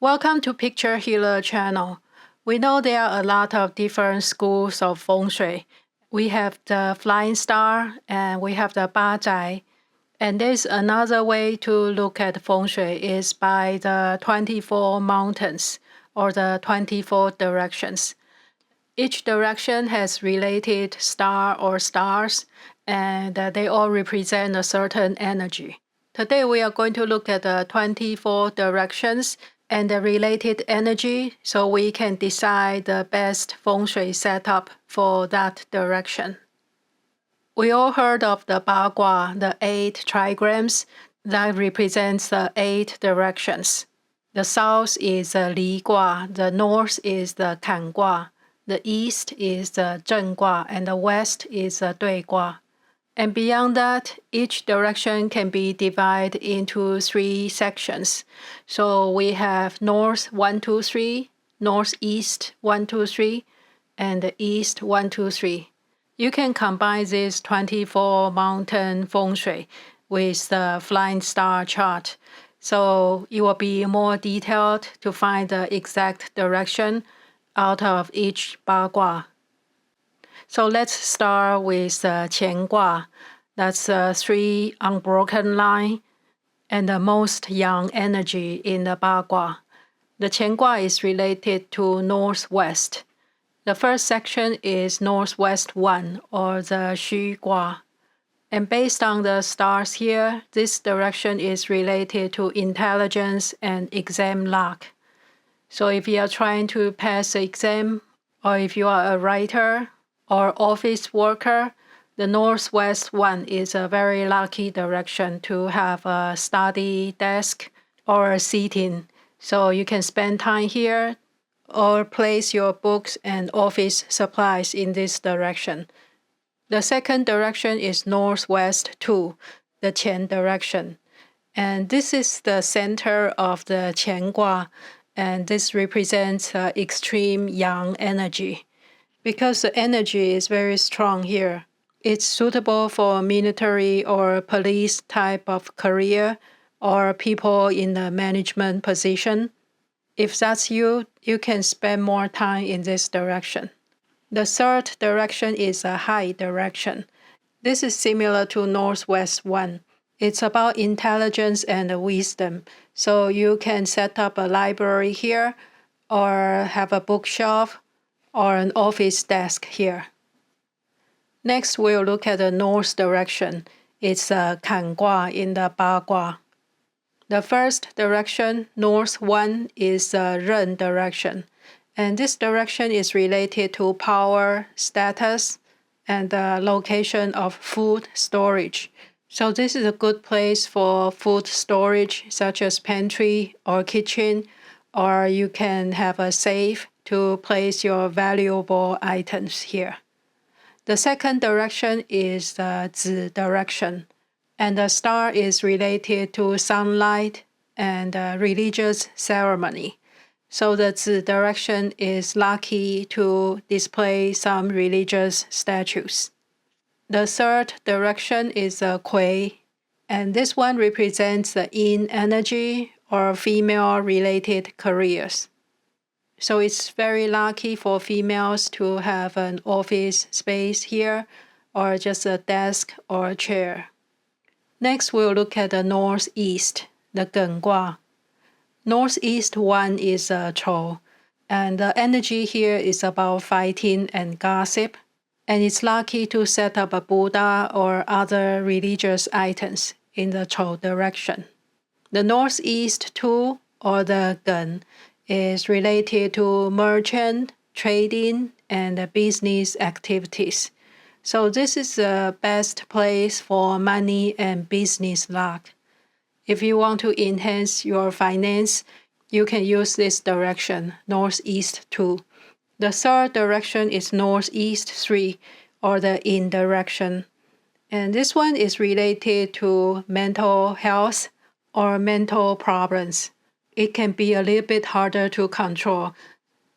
Welcome to Picture Healer channel. We know there are a lot of different schools of Feng Shui. We have the Flying Star and we have the Ba Zai. And there's another way to look at Feng Shui is by the 24 mountains or the 24 directions. Each direction has related star or stars, and they all represent a certain energy. Today we are going to look at the 24 directions and the related energy so we can decide the best Feng Shui setup for that direction. We all heard of the Bagua, the 8 trigrams that represents the 8 directions. The south is the Li Gua, the north is the Chengwa, the east is the Chengwa, and the west is the Dui Gua. And beyond that, each direction can be divided into 3 sections. So we have north 1, 2, 3, northeast 1, 2, 3, and the east 1, 2, 3. You can combine this 24 mountain Feng Shui with the Flying Star chart. So it will be more detailed to find the exact direction out of each Bagua. So let's start with Chengwa. That's 3 unbroken line and the most yang energy in the Bagua. The Chengwa is related to northwest. The first section is northwest 1 or the Xu Gua. And based on the stars here, this direction is related to intelligence and exam luck. So if you are trying to pass the exam, or if you are a writer or office worker, the northwest 1 is a very lucky direction to have a study desk or a seating. So you can spend time here or place your books and office supplies in this direction. The second direction is northwest 2, the Qian direction. And this is the center of the Chengwa, and this represents extreme yang energy. Because the energy is very strong here, it's suitable for military or police type of career or people in the management position. If that's you, you can spend more time in this direction. The third direction is a high direction. This is similar to northwest 1. It's about intelligence and wisdom. So you can set up a library here or have a bookshelf or an office desk here. Next, we'll look at the north direction. It's Chengwa in the Bagua. The first direction, north 1, is the Ren direction. And this direction is related to power, status, and the location of food storage. So this is a good place for food storage, such as pantry or kitchen, or you can have a safe to place your valuable items here. The second direction is the Zi direction, and the star is related to sunlight and religious ceremony. So the Zi direction is lucky to display some religious statues. The third direction is the Kui, and this one represents the yin energy or female-related careers. So it's very lucky for females to have an office space here or just a desk or a chair. Next, we'll look at the northeast, the Gengua. Northeast 1 is Chou, and the energy here is about fighting and gossip. And it's lucky to set up a Buddha or other religious items in the Chou direction. The northeast 2 or the Gen is related to merchant, trading, and business activities. So this is the best place for money and business luck. If you want to enhance your finance, you can use this direction, northeast 2. The third direction is northeast 3, or the Yin direction. And this one is related to mental health or mental problems. It can be a little bit harder to control.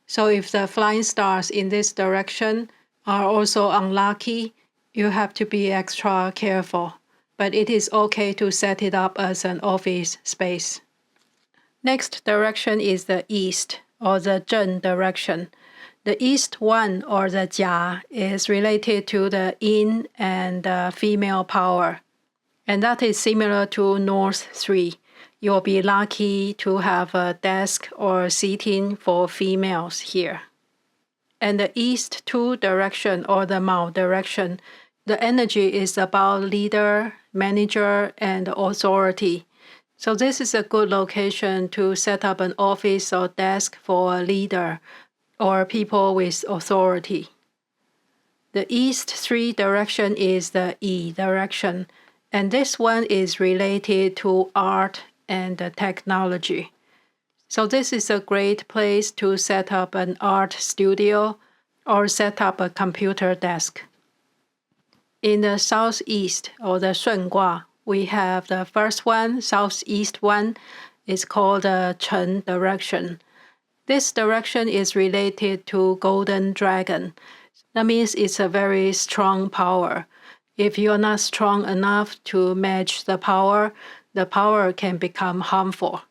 So if the flying stars in this direction are also unlucky, you have to be extra careful. But it is okay to set it up as an office space. Next direction is the east, or the Zhen direction. The east one, or the Jia, is related to the yin and female power. And that is similar to north 3. You'll be lucky to have a desk or seating for females here. And the east 2 direction, or the Mao direction, the energy is about leader, manager, and authority. So this is a good location to set up an office or desk for a leader or people with authority. The east 3 direction is the Yi direction, and this one is related to art and technology. So this is a great place to set up an art studio or set up a computer desk. In the southeast, or the Chengwa, we have the first one, southeast one, is called the Chen direction. This direction is related to golden dragon. That means it's a very strong power. If you're not strong enough to match the power can become harmful.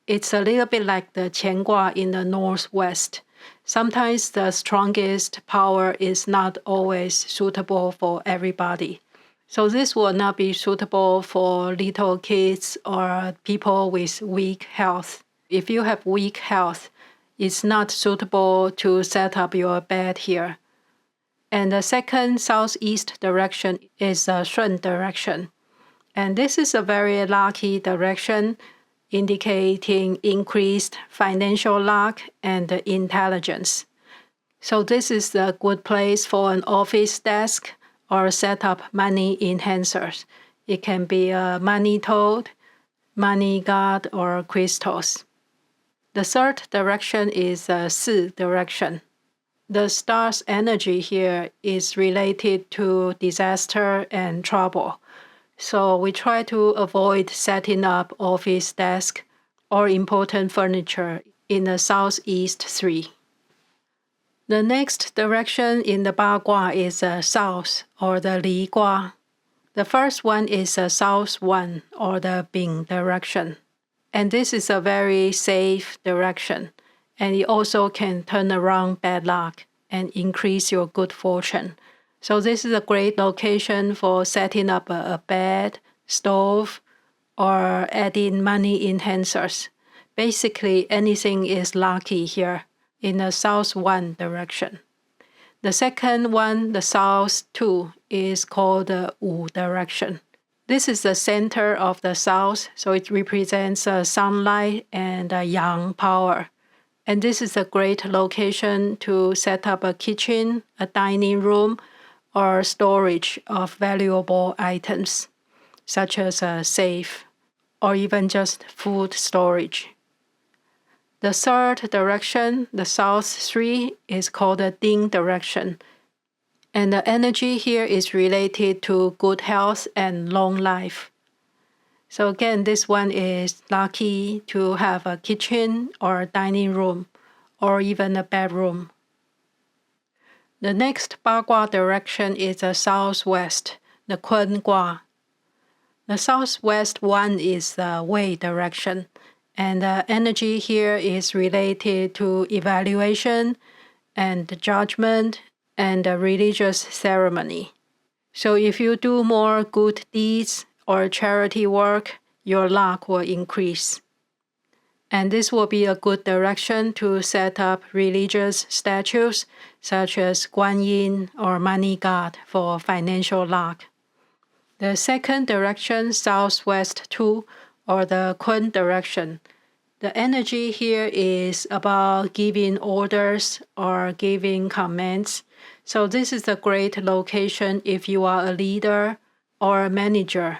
It's a little bit like the Chengwa in the northwest. Sometimes the strongest power is not always suitable for everybody. So this will not be suitable for little kids or people with weak health. If you have weak health, it's not suitable to set up your bed here. And the second southeast direction is the Shun direction. And this is a very lucky direction, indicating increased financial luck and intelligence. So this is a good place for an office desk or set up money enhancers. It can be a money toad, money god, or crystals. The third direction is the Si direction. The star's energy here is related to disaster and trouble. So we try to avoid setting up office desk or important furniture in the southeast 3. The next direction in the Bagua is south, or the Li Gua. The first one is the south 1, or the Bing direction. And this is a very safe direction. And it also can turn around bad luck and increase your good fortune. So this is a great location for setting up a bed, stove, or adding money enhancers. Basically, anything is lucky here in the south 1 direction. The second one, the south 2, is called the Wu direction. This is the center of the south, so it represents sunlight and yang power. And this is a great location to set up a kitchen, a dining room, or storage of valuable items, such as a safe, or even just food storage. The third direction, the south 3, is called the Ding direction. And the energy here is related to good health and long life. So again, this one is lucky to have a kitchen or a dining room or even a bedroom. The next Bagua direction is the southwest, the Kun Gua. The southwest one is the Wei direction, and the energy here is related to evaluation and judgment and a religious ceremony. So if you do more good deeds or charity work, your luck will increase. And this will be a good direction to set up religious statues such as Guan Yin or Money God for financial luck. The second direction, southwest 2, or the Kun direction, the energy here is about giving orders or giving commands. So this is a great location if you are a leader or a manager.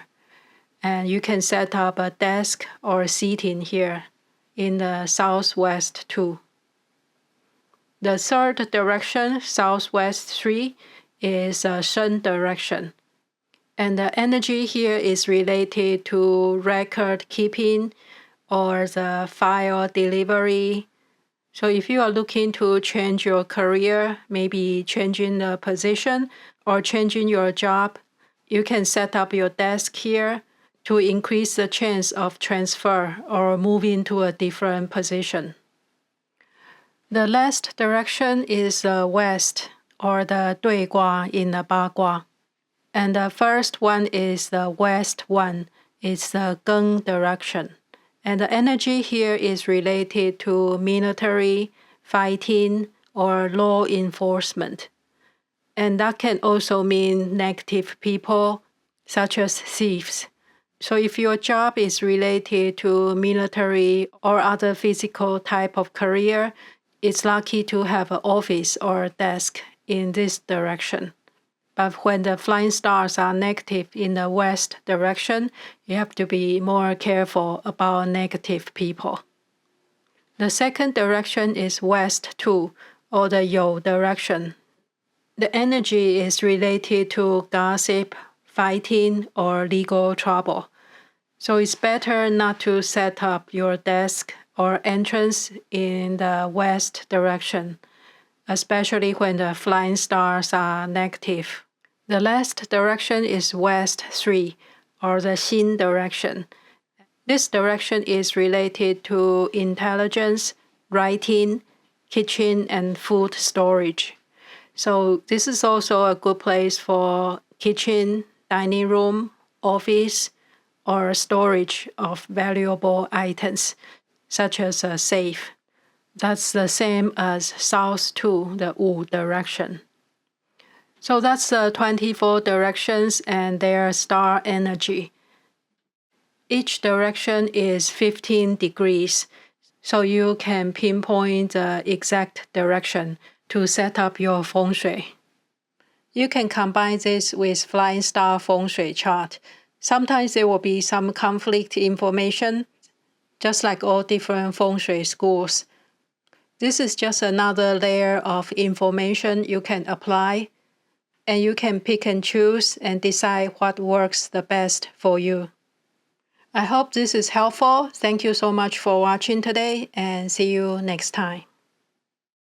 And you can set up a desk or seating here in the southwest 2. The third direction, southwest 3, is a Shen direction. And the energy here is related to record keeping or the file delivery. So if you are looking to change your career, maybe changing the position or changing your job, you can set up your desk here to increase the chance of transfer or moving to a different position. The last direction is the west, or the 对卦 in the Bagua. And the first one is the west one. It's the geng direction. And the energy here is related to military, fighting, or law enforcement. And that can also mean negative people, such as thieves. So if your job is related to military or other physical type of career, it's lucky to have an office or desk in this direction. But when the flying stars are negative in the west direction, you have to be more careful about negative people. The second direction is west 2, or the you direction. The energy is related to gossip, fighting, or legal trouble. So it's better not to set up your desk or entrance in the west direction, especially when the flying stars are negative. The last direction is west 3, or the xin direction. This direction is related to intelligence, writing, kitchen, and food storage. So this is also a good place for kitchen, dining room, office, or storage of valuable items, such as a safe. That's the same as south 2, the wu direction. So that's the 24 directions and their star energy. Each direction is 15 degrees, so you can pinpoint the exact direction to set up your Feng Shui. You can combine this with Flying Star Feng Shui chart. Sometimes there will be some conflict information, just like all different Feng Shui schools. This is just another layer of information you can apply, and you can pick and choose and decide what works the best for you. I hope this is helpful. Thank you so much for watching today, and see you next time.